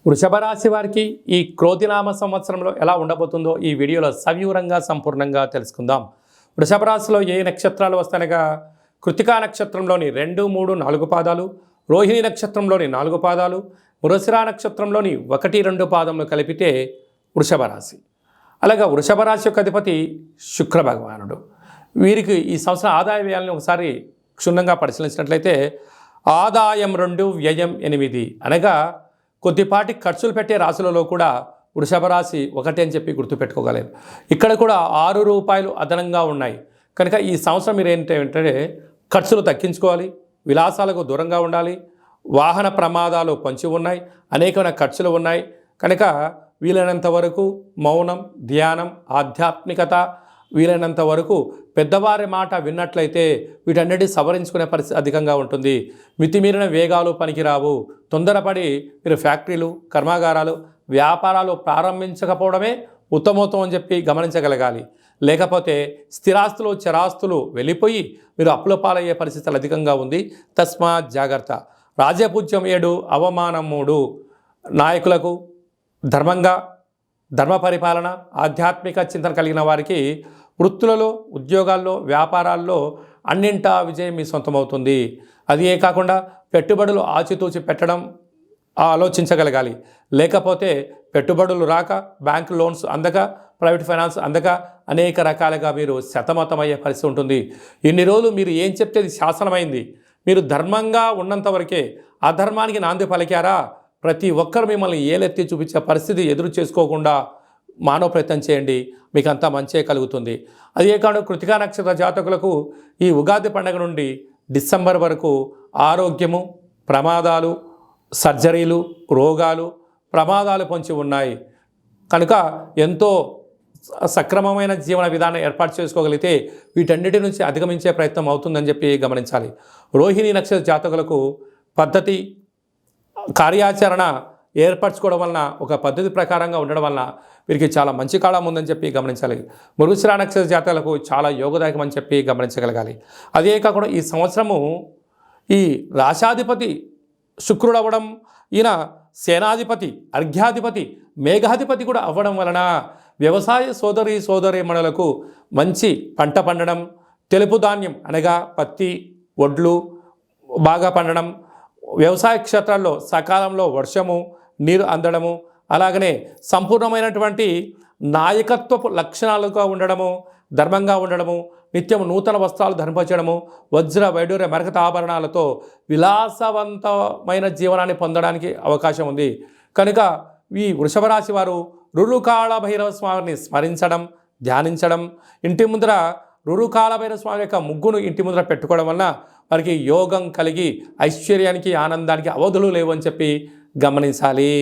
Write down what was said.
వృషభ రాశి వారికి ఈ క్రోధినామ సంవత్సరంలో ఎలా ఉండబోతుందో ఈ వీడియోలో సవివరంగా సంపూర్ణంగా తెలుసుకుందాం. వృషభ రాశిలో ఏ నక్షత్రాలు వస్తాయనగా కృతికా నక్షత్రంలోని 2, 3, 4 పాదాలు, రోహిణి నక్షత్రంలోని 4 పాదాలు, మృగశిర నక్షత్రంలోని 1, 2 పాదములు కలిపితే వృషభ రాశి. అలాగా వృషభ రాశి యొక్క అధిపతి శుక్ర భగవానుడు. వీరికి ఈ సంవత్సరం ఆదాయ వ్యయాలను ఒకసారి క్షుణ్ణంగా పరిశీలించినట్లయితే ఆదాయం 2, వ్యయం 8 అనగా కొద్దిపాటి ఖర్చులు పెట్టే రాశులలో కూడా వృషభ రాశి ఒకటి అని చెప్పి గుర్తుపెట్టుకోగలరు. ఇక్కడ కూడా ₹6 అదనంగా ఉన్నాయి. కనుక ఈ సంవత్సరం మీరు ఏంటంటే ఖర్చులు తగ్గించుకోవాలి, విలాసాలకు దూరంగా ఉండాలి, వాహన ప్రమాదాలు పొంచి ఉన్నాయి, అనేకమైన ఖర్చులు ఉన్నాయి. కనుక వీలైనంత వరకు మౌనం, ధ్యానం, ఆధ్యాత్మికత, వీలైనంత వరకు పెద్దవారి మాట విన్నట్లయితే వీటన్నిటి సవరించుకునే పరిస్థితి అధికంగా ఉంటుంది. మితిమీరిన వేగాలు పనికిరావు. తొందరపడి మీరు ఫ్యాక్టరీలు, కర్మాగారాలు, వ్యాపారాలు ప్రారంభించకపోవడమే ఉత్తమోత్తం అని చెప్పి గమనించగలగాలి. లేకపోతే స్థిరాస్తులు, చరాస్తులు వెళ్ళిపోయి మీరు అప్పుల పాలయ్యే పరిస్థితులు అధికంగా ఉంది. తస్మాత్ జాగ్రత్త. రాజపూజ్యం 7, అవమానం 3. నాయకులకు ధర్మంగా, ధర్మ పరిపాలన, ఆధ్యాత్మిక చింతన కలిగిన వారికి వృత్తులలో, ఉద్యోగాల్లో, వ్యాపారాల్లో అన్నింటా విజయం మీ సొంతమవుతుంది. అదే కాకుండా పెట్టుబడులు ఆచితూచి పెట్టడం ఆలోచించగలగాలి. లేకపోతే పెట్టుబడులు రాక, బ్యాంక్ లోన్స్ అందక, ప్రైవేట్ ఫైనాన్స్ అందక అనేక రకాలుగా మీరు సతమతమయ్యే పరిస్థితి ఉంటుంది. ఇన్ని రోజులు మీరు ఏం చెప్తే అది శాసనమైంది. మీరు ధర్మంగా ఉన్నంత వరకే. అధర్మానికి నాంది పలికారా ప్రతి ఒక్కరు మిమ్మల్ని ఏలెత్తి చూపించే పరిస్థితి ఎదురు చేసుకోకుండా మానవ ప్రయత్నం చేయండి, మీకు అంతా మంచే కలుగుతుంది. అదే కాదు కృతికా నక్షత్ర జాతకులకు ఈ ఉగాది పండుగ నుండి డిసెంబర్ వరకు ఆరోగ్యము, ప్రమాదాలు, సర్జరీలు, రోగాలు, ప్రమాదాలు పొంచి ఉన్నాయి. కనుక ఎంతో సక్రమమైన జీవన విధానం ఏర్పాటు చేసుకోగలిగితే వీటన్నిటి నుంచి అధిగమించే ప్రయత్నం అవుతుందని చెప్పి గమనించాలి. రోహిణి నక్షత్ర జాతకులకు పద్ధతి, కార్యాచరణ ఏర్పరచుకోవడం వలన, ఒక పద్ధతి ప్రకారంగా ఉండడం వలన వీరికి చాలా మంచి కాలం ఉందని చెప్పి గమనించాలి. మృగశిర నక్షత్ర జాతకులకు చాలా యోగదాయకం అని చెప్పి గమనించగలగాలి. అదే కాకుండా ఈ సంవత్సరము ఈ రాశాధిపతి శుక్రుడు అవ్వడం, ఈయన సేనాధిపతి, అర్ఘ్యాధిపతి, మేఘాధిపతి కూడా అవ్వడం వలన వ్యవసాయ సోదరీమణులకు మంచి పంట పండడం, తెలుపు ధాన్యం అనగా పత్తి, వడ్లు బాగా పండడం, వ్యవసాయ క్షేత్రాల్లో సకాలంలో వర్షము, నీరు అందడము, అలాగనే సంపూర్ణమైనటువంటి నాయకత్వపు లక్షణాలుగా ఉండడము, ధర్మంగా ఉండడము, నిత్యం నూతన వస్త్రాలు ధరింపచేయడము, వజ్ర వైడూర్య మరకత ఆభరణాలతో విలాసవంతమైన జీవనాన్ని పొందడానికి అవకాశం ఉంది. కనుక ఈ వృషభ రాశి వారు రురుకాళ భైరవ స్వామిని స్మరించడం, ధ్యానించడం, ఇంటి ముందర రురుకాళ భైరవ స్వామి యొక్క ముగ్గును ఇంటి ముందర పెట్టుకోవడం వలన వారికి యోగం కలిగి ఐశ్వర్యానికి, ఆనందానికి అవధులు లేవు అని చెప్పి గమనించాలి.